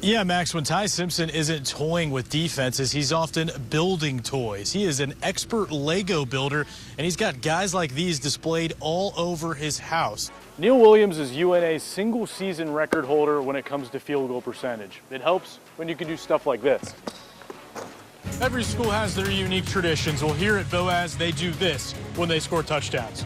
Yeah, Max, when Ty Simpson isn't toying with defenses, he's often building toys. He is an expert Lego builder, and he's got guys like these displayed all over his house. Neil Williams is UNA's single-season record holder when it comes to field goal percentage. It helps when you can do stuff like this. Every school has their unique traditions. Well, here at Boaz, they do this when they score touchdowns.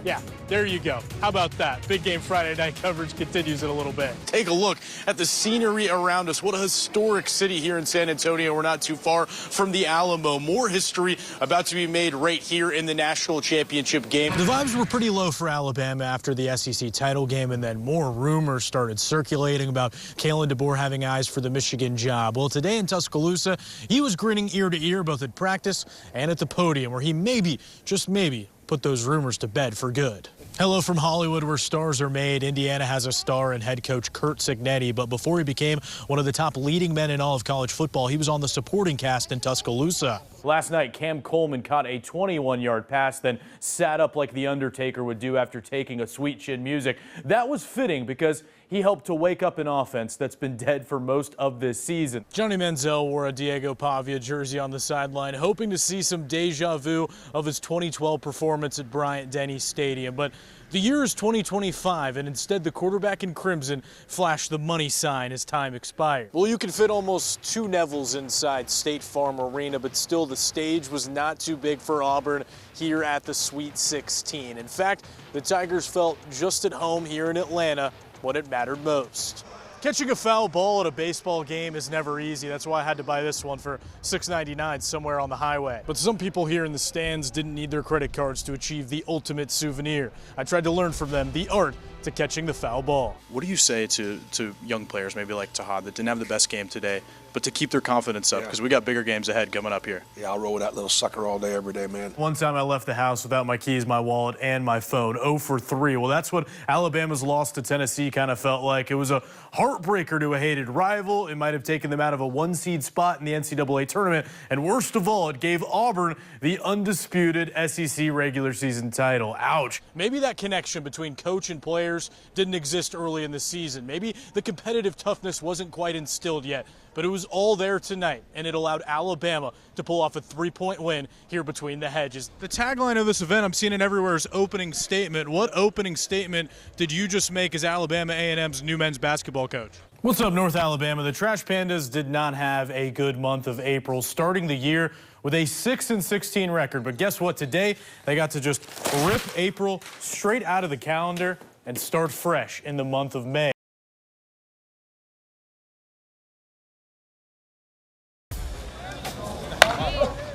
Yeah, there you go. How about that? Big Game Friday night coverage continues in a little bit. Take a look at the scenery around us. What a historic city here in San Antonio. We're not too far from the Alamo. More history about to be made right here in the national championship game. The vibes were pretty low for Alabama after the SEC title game, and then more rumors started circulating about Kalen DeBoer having eyes for the Michigan job. Well, today in Tuscaloosa, he was grinning ear to ear both at practice and at the podium, where he maybe, just maybe, put those rumors to bed for good. Hello from Hollywood, where stars are made. Indiana has a star in head coach Curt Cignetti, but before he became one of the top leading men in all of college football, he was on the supporting cast in Tuscaloosa. Last night, Cam Coleman caught a 21-yard pass, then sat up like The Undertaker would do after taking a sweet chin music. That was fitting because he helped to wake up an offense that's been dead for most of this season. Johnny Manziel wore a Diego Pavia jersey on the sideline, hoping to see some deja vu of his 2012 performance at Bryant-Denny Stadium. But the year is 2025, and instead the quarterback in crimson flashed the money sign as time expired. Well, you can fit almost two Nevilles inside State Farm Arena, but still the stage was not too big for Auburn here at the Sweet 16. In fact, the Tigers felt just at home here in Atlanta when it mattered most. Catching a foul ball at a baseball game is never easy. That's why I had to buy this one for $6.99 somewhere on the highway. But some people here in the stands didn't need their credit cards to achieve the ultimate souvenir. I tried to learn from them the art to catching the foul ball. What do you say to young players, maybe like Tahad, that didn't have the best game today, but to keep their confidence up, because we got bigger games ahead coming up here? Yeah, I'll roll with that little sucker all day, every day, man. One time I left the house without my keys, my wallet, and my phone. 0 for 3. Well, that's what Alabama's loss to Tennessee kind of felt like. It was a heartbreaker to a hated rival. It might have taken them out of a one-seed spot in the NCAA tournament. And worst of all, it gave Auburn the undisputed SEC regular season title. Ouch. Maybe that connection between coach and players didn't exist early in the season. Maybe the competitive toughness wasn't quite instilled yet. But it was all there tonight, and it allowed Alabama to pull off a 3-point win here between the hedges. The tagline of this event, I'm seeing it everywhere, is opening statement. What opening statement did you just make as Alabama A&M's new men's basketball coach? What's up, North Alabama? The Trash Pandas did not have a good month of April, starting the year with a 6-16 record. But guess what? Today, they got to just rip April straight out of the calendar and start fresh in the month of May.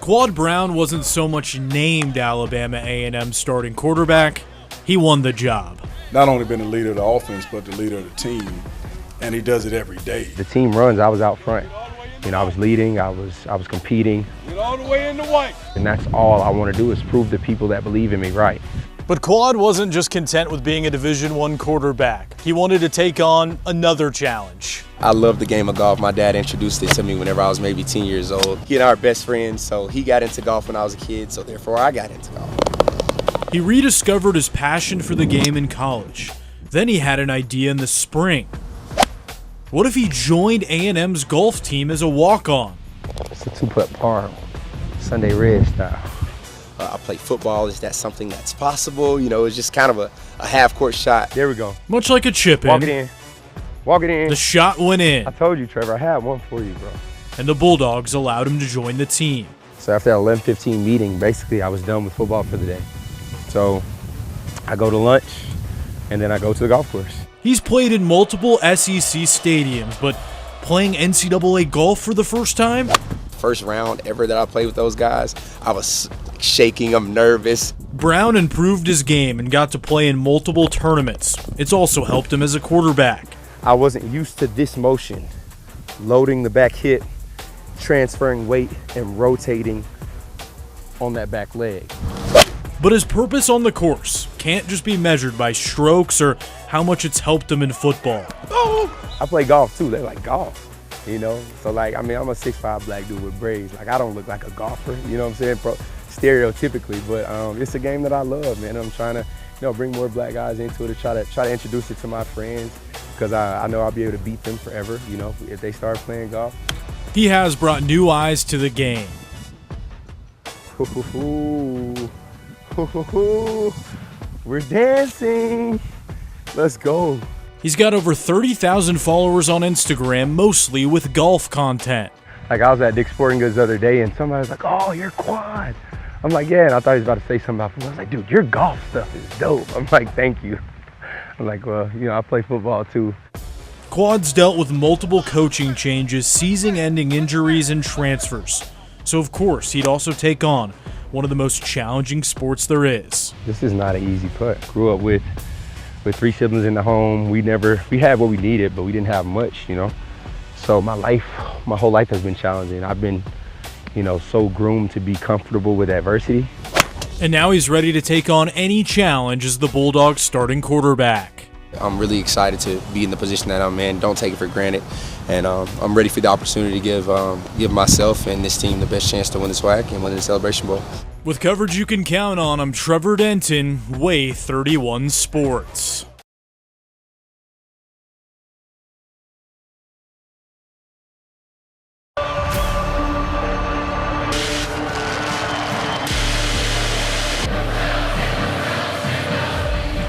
Quad Brown wasn't so much named Alabama A&M starting quarterback, he won the job. Not only been the leader of the offense, but the leader of the team, and he does it every day. The team runs, I was out front. You know, I was leading, I was competing. Get all the way in the white. And that's all I want to do is prove to people that believe in me right. But Quad wasn't just content with being a Division I quarterback. He wanted to take on another challenge. I love the game of golf. My dad introduced it to me whenever I was maybe 10 years old. He and I are best friends, so he got into golf when I was a kid, so therefore I got into golf. He rediscovered his passion for the game in college. Then he had an idea in the spring. What if he joined A&M's golf team as a walk-on? It's a 2-putt par, Sunday red style. I play football. Is that something that's possible? You know, it's just kind of a half-court shot. There we go. Much like a chip-in. Walk it in. Walk it in. The shot went in. I told you, Trevor, I had one for you, bro. And the Bulldogs allowed him to join the team. So after that 11:15 meeting, basically I was done with football for the day. So I go to lunch, and then I go to the golf course. He's played in multiple SEC stadiums, but playing NCAA golf for the first time? First round ever that I played with those guys, I was shaking, I'm nervous. Brown improved his game and got to play in multiple tournaments. It's also helped him as a quarterback. I wasn't used to this motion, loading the back hit, transferring weight, and rotating on that back leg. But his purpose on the course can't just be measured by strokes or how much it's helped him in football. I play golf too. They like golf, you know? So like, I mean, I'm a 6'5" black dude with braids. Like, I don't look like a golfer, you know what I'm saying? Stereotypically, but it's a game that I love, man. I'm trying to, you know, bring more black guys into it to try to introduce it to my friends. because I know I'll be able to beat them forever, you know, if they start playing golf. He has brought new eyes to the game. We're dancing. Let's go. He's got over 30,000 followers on Instagram, mostly with golf content. Like, I was at Dick's Sporting Goods the other day, and somebody was like, "Oh, your quad." I'm like, "Yeah," and I thought he was about to say something about football. I was like, "Dude, your golf stuff is dope." I'm like, "Thank you." I'm like, "Well, you know, I play football too." Quad's dealt with multiple coaching changes, season-ending injuries, and transfers. So, of course, he'd also take on one of the most challenging sports there is. This is not an easy putt. Grew up with 3 siblings in the home. We had what we needed, but we didn't have much, you know. So my whole life has been challenging. I've been, you know, so groomed to be comfortable with adversity. And now he's ready to take on any challenge as the Bulldogs' starting quarterback. I'm really excited to be in the position that I'm in. Don't take it for granted. And I'm ready for the opportunity to give myself and this team the best chance to win this WAC and win the Celebration Bowl. With coverage you can count on, I'm Trevor Denton, Way 31 Sports.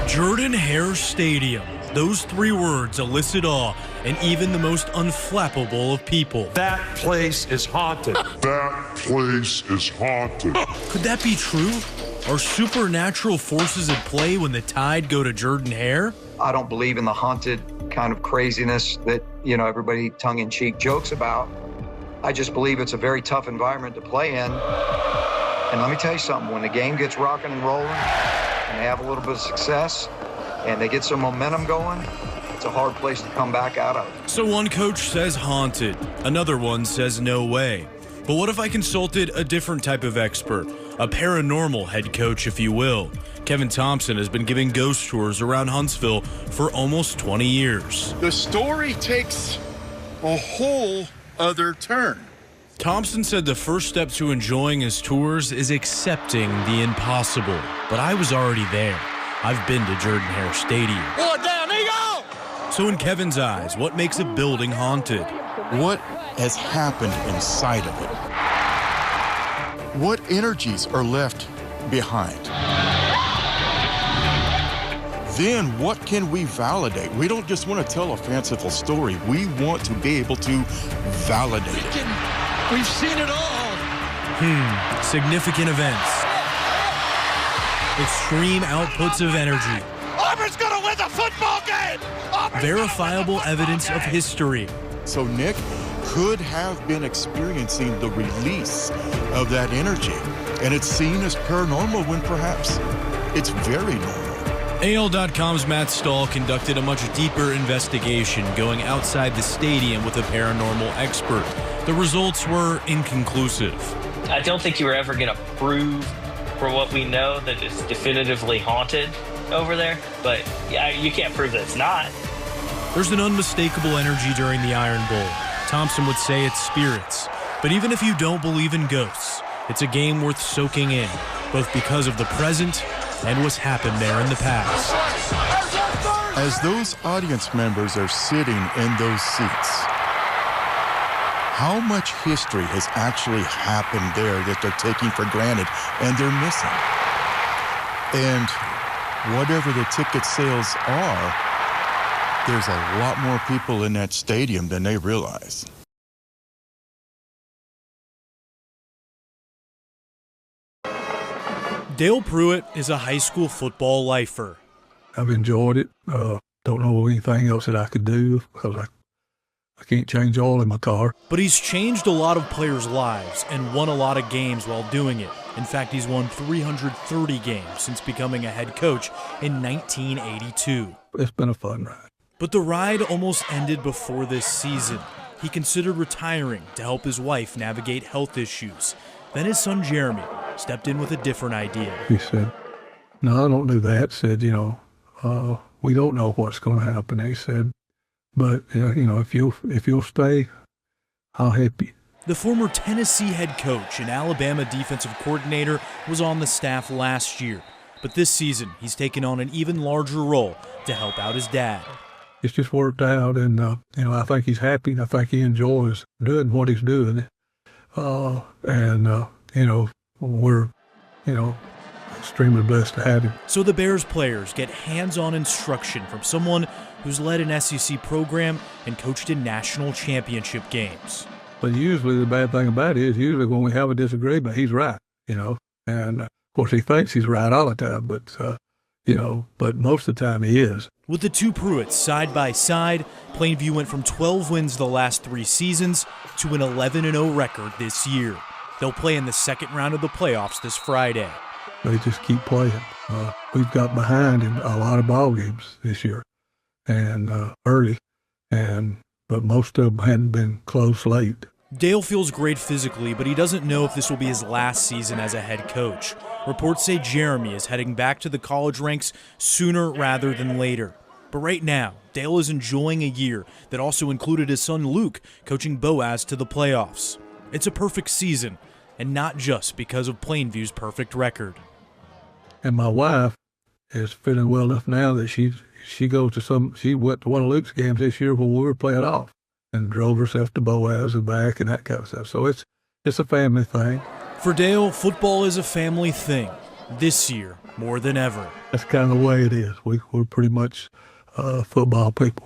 Jordan-Hare Stadium. Those 3 words elicit awe and even the most unflappable of people. That place is haunted. That place is haunted. Could that be true? Are supernatural forces at play when the Tide go to Jordan-Hare? I don't believe in the haunted kind of craziness that, you know, everybody tongue-in-cheek jokes about. I just believe it's a very tough environment to play in. And let me tell you something, when the game gets rocking and rolling and they have a little bit of success and they get some momentum going, it's a hard place to come back out of. So one coach says haunted, another one says no way. But what if I consulted a different type of expert, a paranormal head coach, if you will? Kevin Thompson has been giving ghost tours around Huntsville for almost 20 years. The story takes a whole other turn. Thompson said the first step to enjoying his tours is accepting the impossible. But I was already there. I've been to Jordan-Hare Stadium. One down, Eagle! So in Kevin's eyes, what makes a building haunted? What has happened inside of it? What energies are left behind? Then what can we validate? We don't just want to tell a fanciful story. We want to be able to validate it. We've seen it all. Significant events. Extreme outputs of energy. Auburn's gonna win the football game. Verifiable evidence of history. So Nick could have been experiencing the release of that energy, and it's seen as paranormal when perhaps it's very normal. AL.com's Matt Stahl conducted a much deeper investigation, going outside the stadium with a paranormal expert. The results were inconclusive. I don't think you were ever going to prove, for what we know, that it's definitively haunted over there. But yeah, you can't prove that it's not. There's an unmistakable energy during the Iron Bowl. Thompson would say it's spirits. But even if you don't believe in ghosts, it's a game worth soaking in, both because of the present and what's happened there in the past. As those audience members are sitting in those seats, how much history has actually happened there that they're taking for granted and they're missing? And whatever the ticket sales are, there's a lot more people in that stadium than they realize. Dale Pruitt is a high school football lifer. I've enjoyed it. Don't know anything else that I could do because I can't change oil in my car. But he's changed a lot of players' lives and won a lot of games while doing it. In fact, he's won 330 games since becoming a head coach in 1982. It's been a fun ride. But the ride almost ended before this season. He considered retiring to help his wife navigate health issues. Then his son Jeremy stepped in with a different idea. He said, "No, I don't do that." Said, "We don't know what's going to happen." He said, "But if you'll stay, I'll help you." The former Tennessee head coach and Alabama defensive coordinator was on the staff last year. But this season, he's taken on an even larger role to help out his dad. it's just worked out, and I think he's happy. I think he enjoys doing what he's doing, we're extremely blessed to have him. So the Bears players get hands-on instruction from someone who's led an SEC program and coached in national championship games. But usually the bad thing about it is usually when we have a disagreement, he's right, and of course he thinks he's right all the time, but most of the time he is. With the two Pruitts side by side, Plainview went from 12 wins the last 3 seasons to an 11-0 record this year. They'll play in the second round of the playoffs this Friday. They just keep playing. We've got behind in a lot of ball games this year, and early, but most of them hadn't been close late. Dale feels great physically, but he doesn't know if this will be his last season as a head coach. Reports say Jeremy is heading back to the college ranks sooner rather than later. But right now, Dale is enjoying a year that also included his son Luke coaching Boaz to the playoffs. It's a perfect season, and not just because of Plainview's perfect record. And my wife is feeling well enough now that she went to one of Luke's games this year when we were playing off and drove herself to Boaz and back and that kind of stuff. So it's a family thing. For Dale, football is a family thing, this year more than ever. That's kind of the way it is. We're pretty much football people.